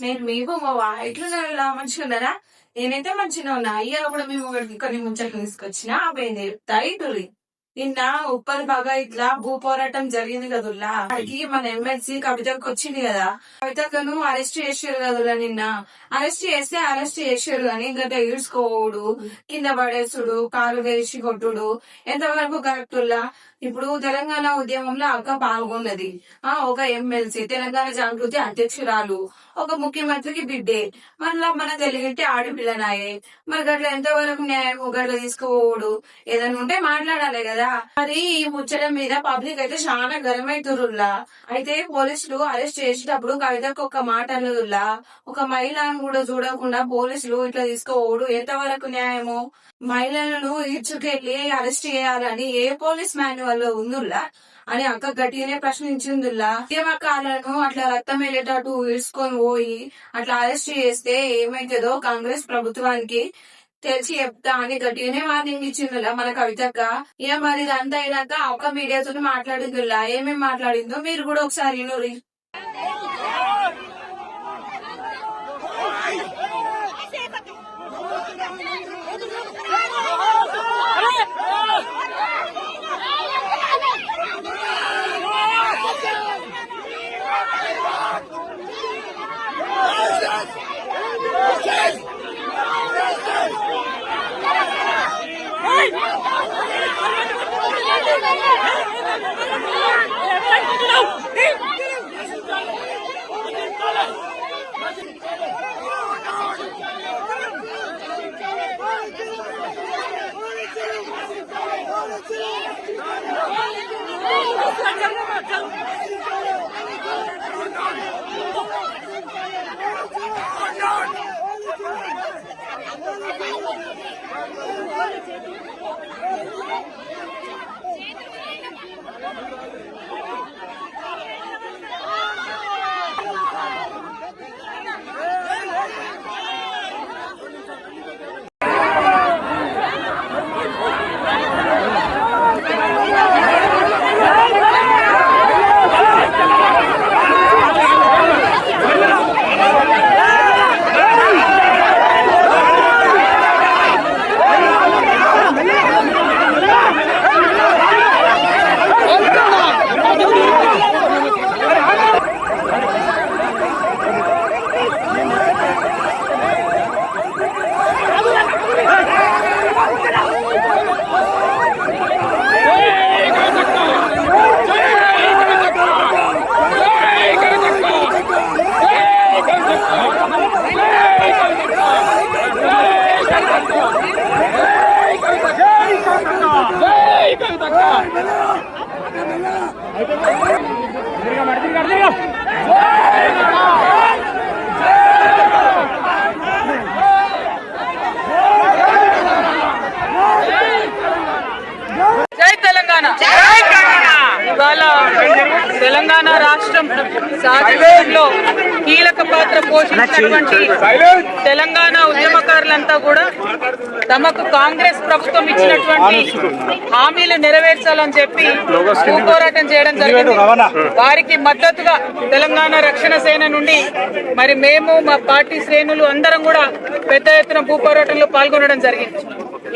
నేను మీకు ఎట్లున్నా మంచిగా ఉన్నారా? నేనైతే మంచిగా ఉన్నా. అయ్యాక కూడా మేము కొన్ని ముచ్చట్లు తీసుకొచ్చినా అవేంది ఇటురి నిన్న ఉప్పల్ బాగా ఇట్లా భూ పోరాటం జరిగింది కదుల్లా, అడిగి మన ఎమ్మెల్సీ కవితకు వచ్చింది కదా. కవితను అరెస్ట్ చేసారు కదులా. నిన్న అరెస్ట్ చేసారు అని ఇంకా ఈడ్చుకోవుడు, కింద పడేసుడు, కాలు వేసి కొట్టుడు ఎంతవరకు కరెక్టుల్లా? ఇప్పుడు తెలంగాణ ఉద్యమంలో అక్క పాల్గొన్నది. ఒక ఎమ్మెల్సీ, తెలంగాణ జాగృతి అధ్యక్షురాలు, ఒక ముఖ్యమంత్రికి బిడ్డే, మళ్ళా మన తెలుగుంటే ఆడపిల్లనాయే. మరి గట్ల ఎంతవరకు న్యాయం? గట్ల తీసుకోవడు ఏదైనా ఉంటే మాట్లాడాలి కదా. మరి ఈ ముచ్చట మీద పబ్లిక్ అయితే చాలా గరమైతురుల్లా. అయితే పోలీసులు అరెస్ట్ చేసేటప్పుడు కవితకు ఒక మాట అన్నదుల్లా, ఒక మహిళను కూడా చూడకుండా పోలీసులు ఇట్లా తీసుకోవడు ఎంతవరకు న్యాయము? మహిళలను ఈడ్చుకెళ్లి అరెస్ట్ చేయాలని ఏ పోలీస్ మాన్యువల్ ఉందిల్లా అని అక్క గట్టిగానే ప్రశ్నించిందిల్లా. ఉద్యమకాలను అట్లా రక్తం వెళ్ళేటట్టు ఈడ్చుకొని పోయి అట్లా అరెస్ట్ చేస్తే ఏమైతుందో కాంగ్రెస్ ప్రభుత్వానికి తెలిసి చెప్తా అని గట్టిగానే వార్నింగ్ ఇచ్చిందిలా మన కవితక్క. ఇక మరి ఇదంతా అయినాక ఒక మీడియాతో మాట్లాడిందిలా. ఏమేమి మాట్లాడిందో మీరు కూడా ఒకసారి వినురి. తెలంగాణ రాష్ట్రం సాధించడంలో కీలక పాత్ర పోషించినటువంటి తెలంగాణ ఉద్యమకారులంతా కూడా తమకు కాంగ్రెస్ ప్రభుత్వం ఇచ్చినటువంటి హామీలు నెరవేర్చాలని చెప్పి పోరాటం చేయడం జరిగింది. వారికి మద్దతుగా తెలంగాణ రక్షణ సేన నుండి మరి మేము మా పార్టీ శ్రేణులు అందరం కూడా పెద్ద ఎత్తున భూపోరాటంలో పాల్గొనడం జరిగింది.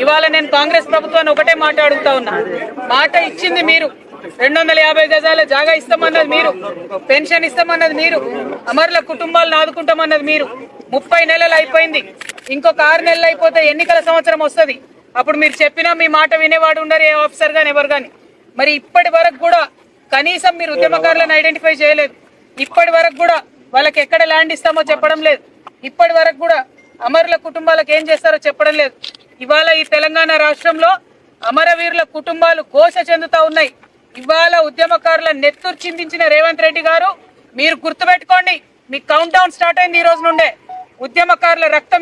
ఇవాళ నేను కాంగ్రెస్ ప్రభుత్వాన్ని ఒకటే మాట అడుగుతా ఉన్నా. మాట ఇచ్చింది మీరు, 250 గజాల జాగా ఇస్తామన్నది మీరు, పెన్షన్ ఇస్తామన్నది మీరు, అమరుల కుటుంబాలను ఆదుకుంటామన్నది మీరు. 30 నెలలు అయిపోయింది, ఇంకొక 6 నెలలు అయిపోతే ఎన్నికల సంవత్సరం వస్తుంది. అప్పుడు మీరు చెప్పినా మీ మాట వినేవాడు ఉండరు, ఏ ఆఫీసర్ గాని ఎవరు గాని. మరి ఇప్పటి వరకు కూడా కనీసం మీరు ఉద్యమకారులను ఐడెంటిఫై చేయలేదు. ఇప్పటి వరకు కూడా వాళ్ళకి ఎక్కడ ల్యాండ్ ఇస్తామో చెప్పడం లేదు. ఇప్పటి వరకు కూడా అమరుల కుటుంబాలకు ఏం చేస్తారో చెప్పడం లేదు. ఇవాళ ఈ తెలంగాణ రాష్ట్రంలో అమరవీరుల కుటుంబాలు ఘోష చెందుతా ఉన్నాయి. ఇవాళ ఉద్యమకారుల నెత్తురు చిందించిన రేవంత్ రెడ్డి గారు, మీరు గుర్తుపెట్టుకోండి, మీ కౌంట్ డౌన్ స్టార్ట్ అయింది ఈ రోజు నుండే. ఉద్యమకారుల రక్తం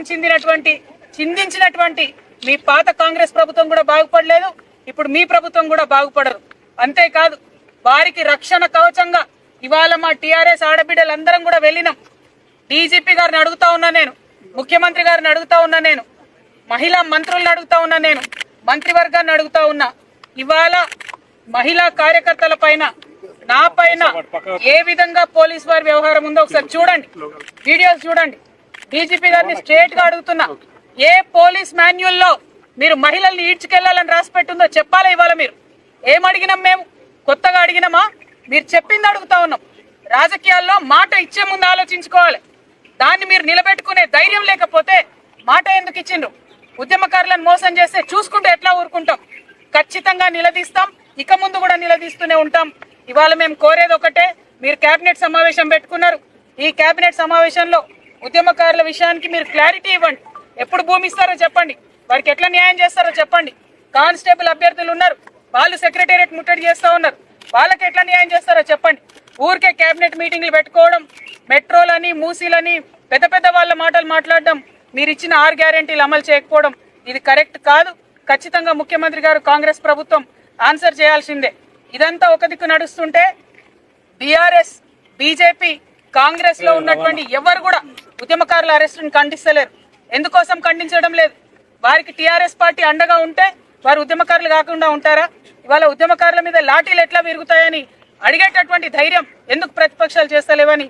చిందించినటువంటి మీ పాత కాంగ్రెస్ ప్రభుత్వం కూడా బాగుపడలేదు, ఇప్పుడు మీ ప్రభుత్వం కూడా బాగుపడరు. అంతేకాదు, వారికి రక్షణ కవచంగా ఇవాళ మా టీఆర్ఎస్ ఆడబిడ్డలందరం కూడా వెళ్ళినాం. డీజీపీ గారిని అడుగుతా ఉన్నా నేను, ముఖ్యమంత్రి గారిని అడుగుతా ఉన్నా నేను, మహిళా మంత్రులను అడుగుతా ఉన్నా నేను, మంత్రివర్గాన్ని అడుగుతా ఉన్నా. ఇవాళ మహిళా కార్యకర్తల పైన నా పైన ఏ విధంగా పోలీస్ వారి వ్యవహారం ఉందో ఒకసారి చూడండి, వీడియోస్ చూడండి. డీజీపీ గారిని స్ట్రేట్ గా అడుగుతున్నా, ఏ పోలీస్ మాన్యువల్లో మీరు మహిళల్ని ఈడ్చుకెళ్లాలని రాసి పెట్టుందో చెప్పాలా ఇవాళ? మీరు ఏం అడిగినాం? మేము కొత్తగా అడిగినామా? మీరు చెప్పింది అడుగుతా ఉన్నాం. రాజకీయాల్లో మాట ఇచ్చే ముందు ఆలోచించుకోవాలి. దాన్ని మీరు నిలబెట్టుకునే ధైర్యం లేకపోతే మాట ఎందుకు ఇచ్చిండ్రు? ఉద్యమకారులను మోసం చేస్తే చూసుకుంటే ఎట్లా ఊరుకుంటాం? ఖచ్చితంగా నిలదీస్తాం, ఇక ముందు కూడా నిలదీస్తూనే ఉంటాం. ఇవాళ మేము కోరేది ఒకటే, మీరు కేబినెట్ సమావేశం పెట్టుకున్నారు. ఈ కేబినెట్ సమావేశంలో ఉద్యమకారుల విషయానికి మీరు క్లారిటీ ఇవ్వండి. ఎప్పుడు భూమి ఇస్తారో చెప్పండి, వారికి ఎట్లా న్యాయం చేస్తారో చెప్పండి. కానిస్టేబుల్ అభ్యర్థులు ఉన్నారు, వాళ్ళు సెక్రటేరియట్ ముట్టడి చేస్తా ఉన్నారు, వాళ్ళకి ఎట్లా న్యాయం చేస్తారో చెప్పండి. ఊరికే కేబినెట్ మీటింగ్లు పెట్టుకోవడం, మెట్రోలని మూసీలని పెద్ద పెద్ద వాళ్ళ మాటలు మాట్లాడడం, మీరు ఇచ్చిన 6 గ్యారెంటీలు అమలు చేయకపోవడం ఇది కరెక్ట్ కాదు. ఖచ్చితంగా ముఖ్యమంత్రి గారు, కాంగ్రెస్ ప్రభుత్వం ఆన్సర్ చేయాల్సిందే. ఇదంతా ఒక దిక్కు నడుస్తుంటే బీఆర్ఎస్, బీజేపీ, కాంగ్రెస్ లో ఉన్నటువంటి ఎవరు కూడా ఉద్యమకారుల అరెస్టును ఖండిస్తలేరు. ఎందుకోసం ఖండించడం లేదు? వారికి టీఆర్ఎస్ పార్టీ అండగా ఉంటే వారు ఉద్యమకారులు కాకుండా ఉంటారా? ఇవాళ ఉద్యమకారుల మీద లాఠీలు ఎట్లా విరుగుతాయని అడిగేటటువంటి ధైర్యం ఎందుకు ప్రతిపక్షాలు చేస్తలేవని